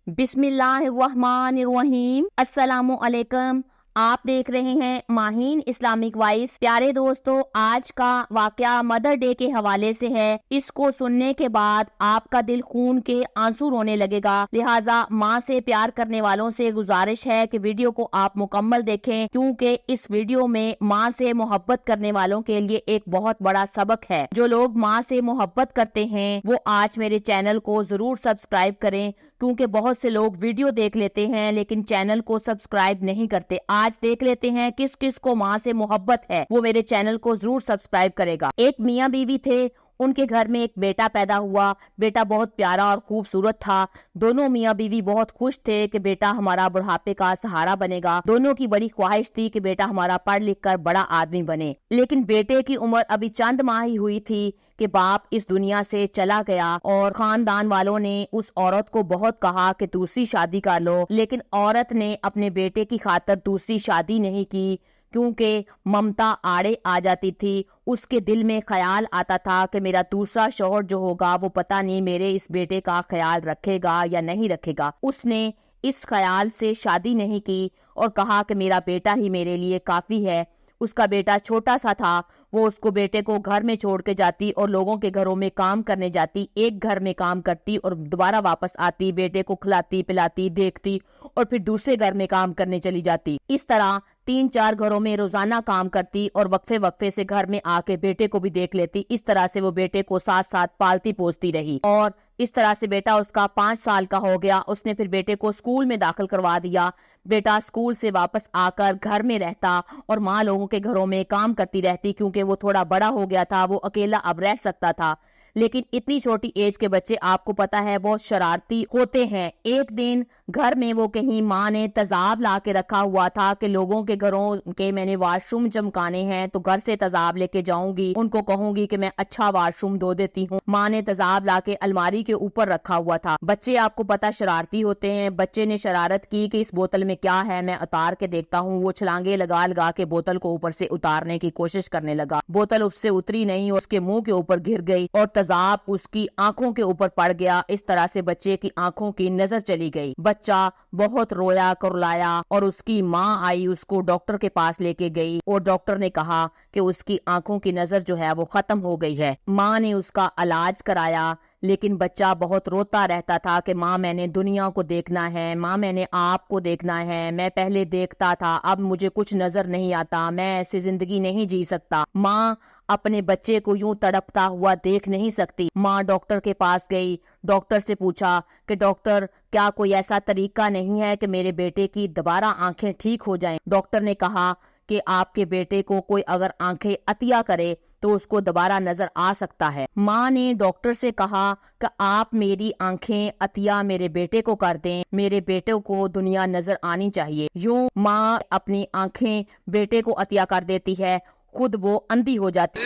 بسم اللہ الرحمن الرحیم۔ السلام علیکم، آپ دیکھ رہے ہیں ماہین اسلامک وائس۔ پیارے دوستو، آج کا واقعہ مدر ڈے کے حوالے سے ہے۔ اس کو سننے کے بعد آپ کا دل خون کے آنسو رونے لگے گا، لہٰذا ماں سے پیار کرنے والوں سے گزارش ہے کہ ویڈیو کو آپ مکمل دیکھیں، کیونکہ اس ویڈیو میں ماں سے محبت کرنے والوں کے لیے ایک بہت بڑا سبق ہے۔ جو لوگ ماں سے محبت کرتے ہیں وہ آج میرے چینل کو ضرور سبسکرائب کریں، کیونکہ بہت سے لوگ ویڈیو دیکھ لیتے ہیں لیکن چینل کو سبسکرائب نہیں کرتے۔ آج دیکھ لیتے ہیں کس کس کو ماں سے محبت ہے، وہ میرے چینل کو ضرور سبسکرائب کرے گا۔ ایک میاں بیوی تھے، ان کے گھر میں ایک بیٹا پیدا ہوا۔ بیٹا بہت پیارا اور خوبصورت تھا۔ دونوں میاں بیوی بہت خوش تھے کہ بیٹا ہمارا بڑھاپے کا سہارا بنے گا۔ دونوں کی بڑی خواہش تھی کہ بیٹا ہمارا پڑھ لکھ کر بڑا آدمی بنے، لیکن بیٹے کی عمر ابھی چند ماہ ہی ہوئی تھی کہ باپ اس دنیا سے چلا گیا، اور خاندان والوں نے اس عورت کو بہت کہا کہ دوسری شادی کر لو، لیکن عورت نے اپنے بیٹے کی خاطر دوسری شادی نہیں کی، کیونکہ ممتا آڑے آ جاتی تھی۔ اس کے دل میں خیال آتا تھا کہ میرا دوسرا شوہر جو ہوگا وہ پتہ نہیں میرے اس بیٹے کا خیال رکھے گا یا نہیں رکھے گا۔ اس نے اس خیال سے شادی نہیں کی اور کہا کہ میرا بیٹا ہی میرے لیے کافی ہے۔ اس کا بیٹا چھوٹا سا تھا، وہ اس کو بیٹے کو گھر میں چھوڑ کے جاتی اور لوگوں کے گھروں میں کام کرنے جاتی۔ ایک گھر میں کام کرتی اور دوبارہ واپس آتی، بیٹے کو کھلاتی پلاتی دیکھتی اور پھر دوسرے گھر میں کام کرنے چلی جاتی۔ اس طرح 3-4 گھروں میں روزانہ کام کرتی اور وقفے وقفے سے گھر میں آ کے بیٹے کو بھی دیکھ لیتی۔ اس طرح سے وہ بیٹے کو ساتھ ساتھ پالتی پوستی رہی، اور اس طرح سے بیٹا اس کا 5 سال کا ہو گیا۔ اس نے پھر بیٹے کو اسکول میں داخل کروا دیا۔ بیٹا اسکول سے واپس آ کر گھر میں رہتا اور ماں لوگوں کے گھروں میں کام کرتی رہتی، کیونکہ وہ تھوڑا بڑا ہو گیا تھا، وہ اکیلا اب رہ سکتا تھا۔ لیکن اتنی چھوٹی ایج کے بچے آپ کو پتا ہے بہت شرارتی ہوتے ہیں۔ ایک دن گھر میں وہ کہیں ماں نے تذاب لا کے رکھا ہوا تھا کہ لوگوں کے گھروں کے میں نے واش روم چمکانے ہیں تو گھر سے تذاب لے کے جاؤں گی، ان کو کہوں گی کہ میں اچھا واش روم دھو دیتی ہوں۔ ماں نے تذاب لا کے الماری کے اوپر رکھا ہوا تھا۔ بچے آپ کو پتا شرارتی ہوتے ہیں۔ بچے نے شرارت کی کہ اس بوتل میں کیا ہے، میں اتار کے دیکھتا ہوں۔ وہ چھلانگے لگا لگا کے بوتل کو اوپر سے اتارنے کی کوشش کرنے لگا۔ بوتل اس سے اتری نہیں اور اس کے منہ کے اوپر گر گئی اور تذاب اس کی آنکھوں کے اوپر پڑ گیا۔ اس طرح سے بچے کی آنکھوں کی نظر چلی گئی۔ بچہ بہت رویا کرلایا اور اس کی ماں آئی، اس کو ڈاکٹر کے پاس لے کے گئی اور ڈاکٹر نے کہا کہ اس کی آنکھوں کی نظر جو ہے وہ ختم ہو گئی ہے۔ ماں نے اس کا علاج کرایا، لیکن بچہ بہت روتا رہتا تھا کہ ماں میں نے دنیا کو دیکھنا ہے، ماں میں نے آپ کو دیکھنا ہے، میں پہلے دیکھتا تھا اب مجھے کچھ نظر نہیں آتا، میں ایسی زندگی نہیں جی سکتا۔ ماں اپنے بچے کو یوں تڑپتا ہوا دیکھ نہیں سکتی۔ ماں ڈاکٹر کے پاس گئی، ڈاکٹر سے پوچھا کہ ڈاکٹر کیا کوئی ایسا طریقہ نہیں ہے کہ میرے بیٹے کی دوبارہ آنکھیں ٹھیک ہو جائیں؟ ڈاکٹر نے کہا کہ آپ کے بیٹے کو کوئی اگر آنکھیں عطیہ کرے تو اس کو دوبارہ نظر آ سکتا ہے۔ ماں نے ڈاکٹر سے کہا کہ آپ میری آنکھیں عطیہ میرے بیٹے کو کر دیں، میرے بیٹے کو دنیا نظر آنی چاہیے۔ یوں ماں اپنی آنکھیں بیٹے کو عطیہ کر دیتی ہے، خود وہ اندھی ہو جاتی۔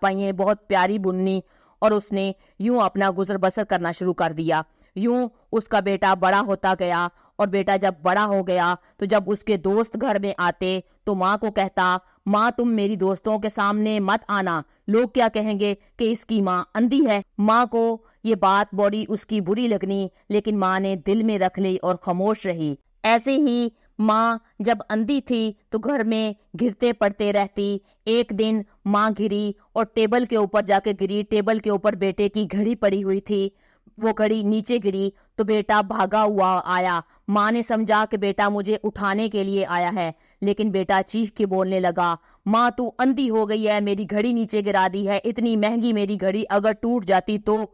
پائیں بہت پیاری بننی، اور اس نے یوں اپنا گزر بسر کرنا شروع کر دیا۔ یوں اس کا بیٹا بڑا ہوتا گیا، اور بیٹا جب بڑا ہو گیا تو جب اس کے دوست گھر میں آتے تو ماں کو کہتا، ماں تم میری دوستوں کے سامنے مت آنا، لوگ کیا کہیں گے کہ اس کی ماں اندھی ہے۔ ماں کو یہ بات بڑی اس کی بری لگنی، لیکن ماں نے دل میں رکھ لی اور خاموش رہی۔ ایسے ہی ماں جب اندھی تھی تو گھر میں گرتے پڑتے رہتی۔ ایک دن ماں گری اور ٹیبل کے اوپر جا کے گری۔ ٹیبل کے اوپر بیٹے کی گھڑی پڑی ہوئی تھی، وہ گھڑی نیچے گری تو بیٹا بھاگا ہوا آیا۔ ماں نے سمجھا کہ بیٹا مجھے اٹھانے کے لیے آیا ہے، لیکن بیٹا چیخ کے بولنے لگا، ماں تو اندھی ہو گئی ہے، میری گھڑی نیچے گرا دی ہے، اتنی مہنگی میری گھڑی اگر ٹوٹ جاتی تو۔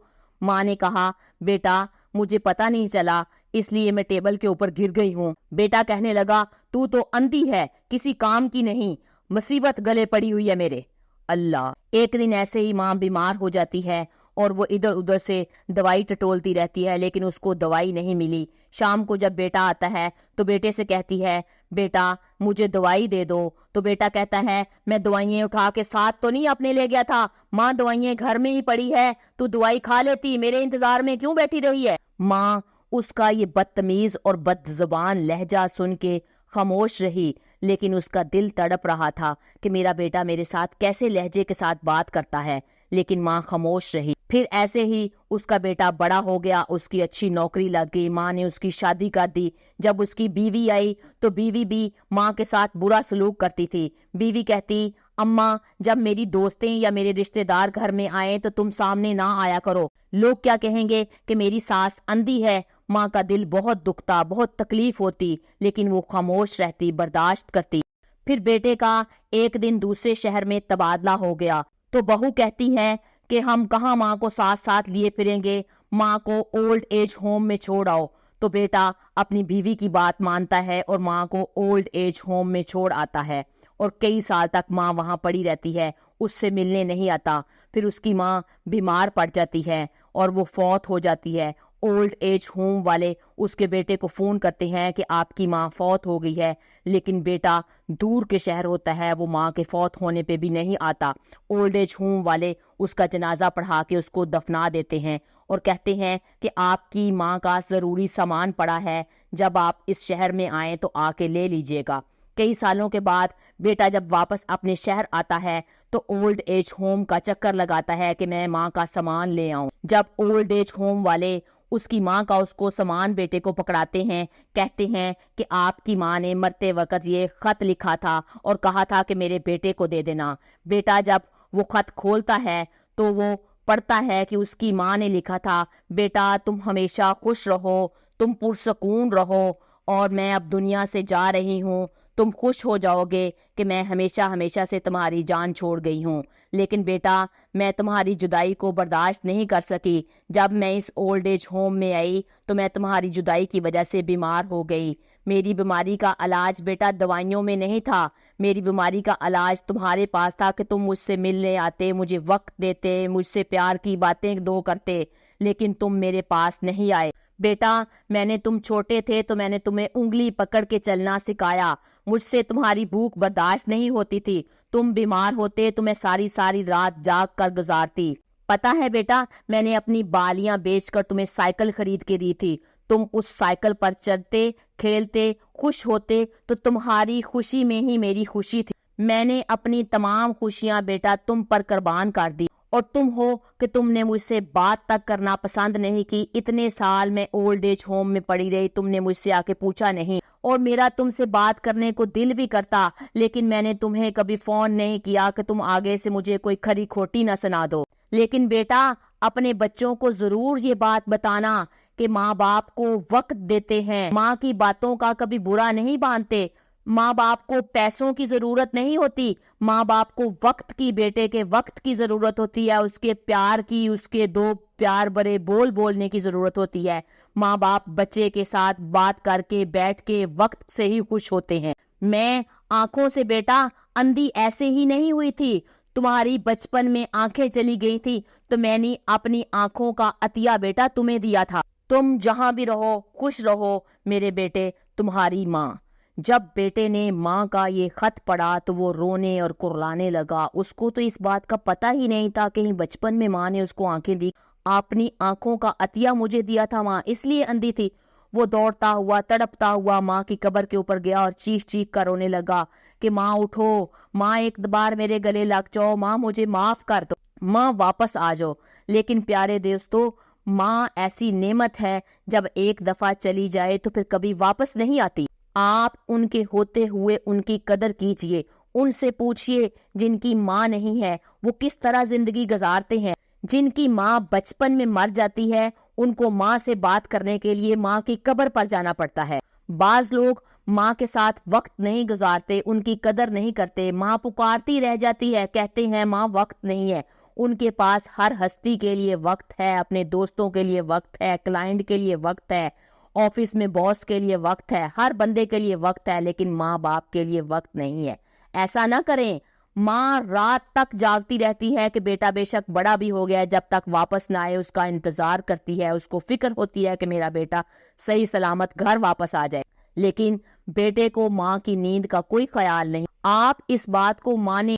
ماں نے کہا، بیٹا مجھے پتا نہیں چلا اس لیے میں ٹیبل کے اوپر گر گئی ہوں۔ بیٹا کہنے لگا، تو اندھی ہے، کسی کام کی نہیں، مصیبت گلے پڑی ہوئی ہے میرے۔ اللہ! ایک دن ایسے ہی ماں بیمار ہو جاتی ہے اور وہ ادھر ادھر سے دوائی ٹٹولتی رہتی ہے، لیکن اس کو دوائی نہیں ملی۔ شام کو جب بیٹا آتا ہے تو بیٹے سے کہتی ہے، بیٹا مجھے دوائی دے دو۔ تو بیٹا کہتا ہے، میں دوائیں اٹھا کے ساتھ تو نہیں اپنے لے گیا تھا، ماں دوائیں گھر میں ہی پڑی ہے، تو دوائی کھا لیتی، میرے انتظار میں کیوں بیٹھی رہی ہے؟ ماں اس کا یہ بدتمیز اور بد زبان لہجہ سن کے خاموش رہی، لیکن اس کا دل تڑپ رہا تھا کہ میرا بیٹا میرے ساتھ کیسے لہجے کے ساتھ بات کرتا ہے، لیکن ماں خاموش رہی۔ پھر ایسے ہی اس کا بیٹا بڑا ہو گیا، اس کی اچھی نوکری لگ گئی، ماں نے اس کی شادی کر دی۔ جب اس کی بیوی آئی تو بیوی بھی ماں کے ساتھ برا سلوک کرتی تھی۔ بیوی کہتی، اماں جب میری دوستیں یا میرے رشتہ دار گھر میں آئیں تو تم سامنے نہ آیا کرو، لوگ کیا کہیں گے کہ میری ساس اندھی ہے۔ ماں کا دل بہت دکھتا، بہت تکلیف ہوتی، لیکن وہ خاموش رہتی، برداشت کرتی۔ پھر بیٹے کا ایک دن دوسرے شہر میں تبادلہ ہو گیا تو بہو کہتی ہے کہ ہم کہاں ماں کو ساتھ ساتھ لیے پھریں گے، ماں کو اولڈ ایج ہوم میں چھوڑ آؤ۔ تو بیٹا اپنی بیوی کی بات مانتا ہے اور ماں کو اولڈ ایج ہوم میں چھوڑ آتا ہے، اور کئی سال تک ماں وہاں پڑی رہتی ہے، اس سے ملنے نہیں آتا۔ پھر اس کی ماں بیمار پڑ جاتی ہے اور وہ فوت ہو جاتی ہے۔ اولڈ ایج ہوم والے اس کے بیٹے کو فون کرتے ہیں کہ آپ کی ماں فوت ہو گئی ہے، لیکن بیٹا دور کے شہر ہوتا ہے، وہ ماں کے فوت ہونے پہ بھی نہیں آتا۔ اولڈ ایج ہوم والے اس کا جنازہ پڑھا کے اس کو دفنا دیتے ہیں اور کہتے ہیں کہ آپ کی ماں کا ضروری سامان پڑا ہے، جب آپ اس شہر میں آئیں تو آ کے لے لیجئے گا۔ کئی سالوں کے بعد بیٹا جب واپس اپنے شہر آتا ہے تو اولڈ ایج ہوم کا چکر لگاتا ہے کہ میں ماں کا سامان لے آؤں۔ جب اولڈ ایج ہوم والے اس کی ماں کا اس کو سامان بیٹے کو پکڑاتے ہیں، کہتے ہیں کہ آپ کی ماں نے مرتے وقت یہ خط لکھا تھا اور کہا تھا کہ میرے بیٹے کو دے دینا۔ بیٹا جب وہ خط کھولتا ہے تو وہ پڑھتا ہے کہ اس کی ماں نے لکھا تھا، بیٹا تم ہمیشہ خوش رہو، تم پرسکون رہو، اور میں اب دنیا سے جا رہی ہوں، تم خوش ہو جاؤ گے کہ میں ہمیشہ ہمیشہ سے تمہاری جان چھوڑ گئی ہوں، لیکن بیٹا میں تمہاری جدائی کو برداشت نہیں کر سکی۔ جب میں اس اولڈ ایج ہوم میں آئی تو میں تمہاری جدائی کی وجہ سے بیمار ہو گئی۔ میری بیماری کا علاج بیٹا دوائیوں میں نہیں تھا، میری بیماری کا علاج تمہارے پاس تھا کہ تم مجھ سے ملنے آتے، مجھے وقت دیتے، مجھ سے پیار کی باتیں دو کرتے، لیکن تم میرے پاس نہیں آئے۔ بیٹا میں نے تم چھوٹے تھے تو میں نے تمہیں انگلی پکڑ کے چلنا سکھایا، مجھ سے تمہاری بھوک برداشت نہیں ہوتی تھی، تم بیمار ہوتے تو میں ساری ساری رات جاگ کر گزارتی۔ پتہ ہے بیٹا میں نے اپنی بالیاں بیچ کر تمہیں سائیکل خرید کے دی تھی، تم اس سائیکل پر چڑھتے، کھیلتے، خوش ہوتے، تو تمہاری خوشی میں ہی میری خوشی تھی۔ میں نے اپنی تمام خوشیاں بیٹا تم پر قربان کر دی، اور تم ہو کہ تم نے مجھ سے بات تک کرنا پسند نہیں کی۔ اتنے سال میں اولڈ ایج ہوم میں پڑی رہی، تم نے مجھ سے آ کے پوچھا نہیں، اور میرا تم سے بات کرنے کو دل بھی کرتا، لیکن میں نے تمہیں کبھی فون نہیں کیا کہ تم آگے سے مجھے کوئی کھری کھوٹی نہ سنا دو۔ لیکن بیٹا اپنے بچوں کو ضرور یہ بات بتانا کہ ماں باپ کو وقت دیتے ہیں، ماں کی باتوں کا کبھی برا نہیں مانتے، ماں باپ کو پیسوں کی ضرورت نہیں ہوتی، ماں باپ کو وقت کی، بیٹے کے وقت کی ضرورت ہوتی ہے، اس کے پیار کی، اس کے دو پیار برے بول بولنے کی ضرورت ہوتی ہے۔ ماں باپ بچے کے ساتھ بات کر کے بیٹھ کے وقت سے ہی خوش ہوتے ہیں۔ میں آنکھوں سے بیٹا اندھی ایسے ہی نہیں ہوئی تھی، تمہاری بچپن میں آنکھیں چلی گئی تھی تو میں نے اپنی آنکھوں کا عطیہ بیٹا تمہیں دیا تھا۔ تم جہاں بھی رہو خوش رہو میرے بیٹے، تمہاری ماں۔ جب بیٹے نے ماں کا یہ خط پڑھا تو وہ رونے اور کرلانے لگا۔ اس کو تو اس بات کا پتہ ہی نہیں تھا، کہیں بچپن میں ماں نے اس کو آنکھیں دی، اپنی آنکھوں کا عطیہ مجھے دیا تھا ماں، اس لیے اندھی تھی۔ وہ دوڑتا ہوا تڑپتا ہوا ماں کی قبر کے اوپر گیا اور چیخ چیخ کر رونے لگا کہ ماں اٹھو، ماں ایک بار میرے گلے لگ جاؤ، ماں مجھے معاف کر دو، ماں واپس آ جاؤ۔ لیکن پیارے دوستو، ماں ایسی نعمت ہے جب ایک دفعہ چلی جائے تو پھر کبھی واپس نہیں آتی۔ آپ ان کے ہوتے ہوئے ان کی قدر کیجئے، ان سے پوچھئے جن کی ماں نہیں ہے وہ کس طرح زندگی گزارتے ہیں۔ جن کی ماں بچپن میں مر جاتی ہے ان کو ماں سے بات کرنے کے لیے ماں کی قبر پر جانا پڑتا ہے۔ بعض لوگ ماں کے ساتھ وقت نہیں گزارتے، ان کی قدر نہیں کرتے، ماں پکارتی رہ جاتی ہے، کہتے ہیں ماں وقت نہیں ہے۔ ان کے پاس ہر ہستی کے لیے وقت ہے، اپنے دوستوں کے لیے وقت ہے، کلائنٹ کے لیے وقت ہے، آفس میں باس کے لیے وقت ہے، ہر بندے کے لیے وقت ہے، لیکن ماں باپ کے لیے وقت نہیں ہے۔ ایسا نہ کریں۔ ماں رات تک جاگتی رہتی ہے کہ بیٹا بے شک بڑا بھی ہو گیا، جب تک واپس نہ آئے اس کا انتظار کرتی ہے، اس کو فکر ہوتی ہے کہ میرا بیٹا صحیح سلامت گھر واپس آ جائے، لیکن بیٹے کو ماں کی نیند کا کوئی خیال نہیں۔ آپ اس بات کو مانیں،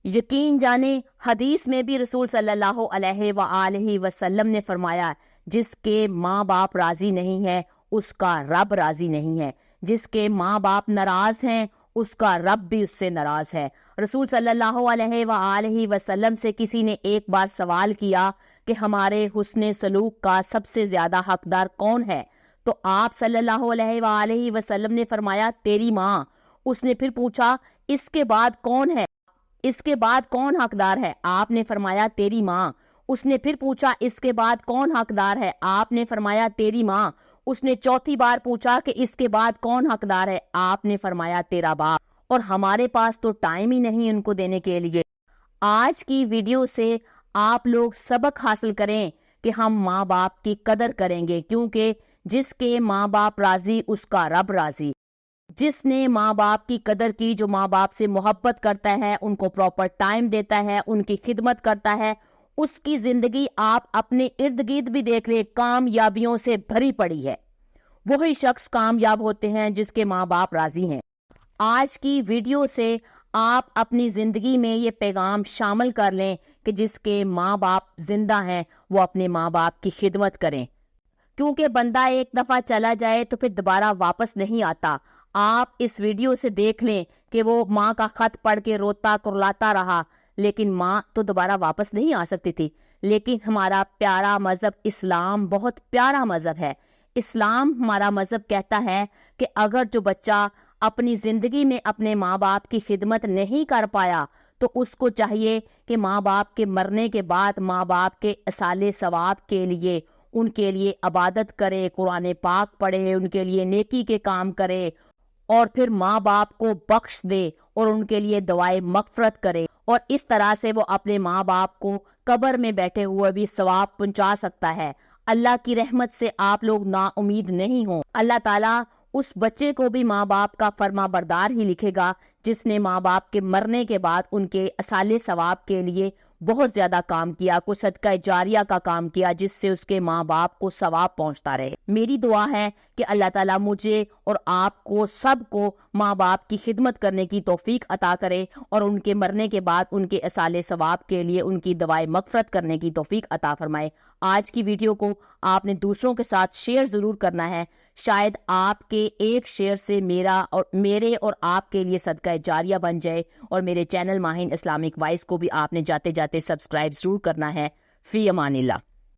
یقین جانیں، حدیث میں بھی رسول صلی اللہ علیہ وآلہ وسلم نے فرمایا جس کے ماں باپ راضی نہیں ہے اس کا رب راضی نہیں ہے، جس کے ماں باپ ناراض ہیں اس کا رب بھی اس سے ناراض ہے۔ رسول صلی اللہ علیہ وآلہ وسلم سے کسی نے ایک بار سوال کیا کہ ہمارے حسن سلوک کا سب سے زیادہ حقدار کون ہے؟ تو آپ صلی اللہ علیہ وآلہ وسلم نے فرمایا تیری ماں۔ اس نے پھر پوچھا اس کے بعد کون ہے؟ اس کے بعد کون حقدار ہے؟ آپ نے فرمایا تیری ماں۔ اس نے پھر پوچھا اس کے بعد کون حقدار ہے؟ آپ نے فرمایا تیری ماں۔ اس نے چوتھی بار پوچھا کہ اس کے بعد کون حقدار ہے؟ آپ نے فرمایا تیرا باپ۔ اور ہمارے پاس تو ٹائم ہی نہیں ان کو دینے کے لیے۔ آج کی ویڈیو سے آپ لوگ سبق حاصل کریں کہ ہم ماں باپ کی قدر کریں گے، کیونکہ جس کے ماں باپ راضی اس کا رب راضی۔ جس نے ماں باپ کی قدر کی، جو ماں باپ سے محبت کرتا ہے، ان کو پراپر ٹائم دیتا ہے، ان کی خدمت کرتا ہے، اس کی زندگی آپ اپنے ارد گرد بھی دیکھ لیں، کامیابیوں سے بھری پڑی ہے۔ وہی شخص کامیاب ہوتے ہیں جس کے ماں باپ راضی ہیں۔ آج کی ویڈیو سے آپ اپنی زندگی میں یہ پیغام شامل کر لیں کہ جس کے ماں باپ زندہ ہیں وہ اپنے ماں باپ کی خدمت کریں، کیونکہ بندہ ایک دفعہ چلا جائے تو پھر دوبارہ واپس نہیں آتا۔ آپ اس ویڈیو سے دیکھ لیں کہ وہ ماں کا خط پڑھ کے روتا کرلاتا رہا، لیکن ماں تو دوبارہ واپس نہیں آ سکتی تھی۔ لیکن ہمارا پیارا مذہب اسلام بہت پیارا مذہب ہے۔ اسلام ہمارا مذہب کہتا ہے کہ اگر جو بچہ اپنی زندگی میں اپنے ماں باپ کی خدمت نہیں کر پایا تو اس کو چاہیے کہ ماں باپ کے مرنے کے بعد ماں باپ کے اصالِ ثواب کے لیے ان کے لیے عبادت کرے، قرآن پاک پڑھے، ان کے لیے نیکی کے کام کرے، اور پھر ماں باپ کو بخش دے اور ان کے لیے دعائے مغفرت کرے، اور اس طرح سے وہ اپنے ماں باپ کو قبر میں بیٹھے ہوئے بھی ثواب پہنچا سکتا ہے۔ اللہ کی رحمت سے آپ لوگ نا امید نہیں ہوں۔ اللہ تعالیٰ اس بچے کو بھی ماں باپ کا فرما بردار ہی لکھے گا جس نے ماں باپ کے مرنے کے بعد ان کے اصالِ ثواب کے لیے بہت زیادہ کام کیا، کوئی صدقہ جاریہ کا کام کیا جس سے اس کے ماں باپ کو ثواب پہنچتا رہے۔ میری دعا ہے کہ اللہ تعالیٰ مجھے اور آپ کو سب کو ماں باپ کی خدمت کرنے کی توفیق عطا کرے اور ان کے مرنے کے بعد ان کے اصالِ ثواب کے لیے ان کی دعائے مغفرت کرنے کی توفیق عطا فرمائے۔ آج کی ویڈیو کو آپ نے دوسروں کے ساتھ شیئر ضرور کرنا ہے، شاید آپ کے ایک شیئر سے میرے اور آپ کے لیے صدقہ جاریہ بن جائے، اور میرے چینل ماہین اسلامک وائس کو بھی آپ نے جاتے جاتے سبسکرائب ضرور کرنا ہے۔ فی امان اللہ۔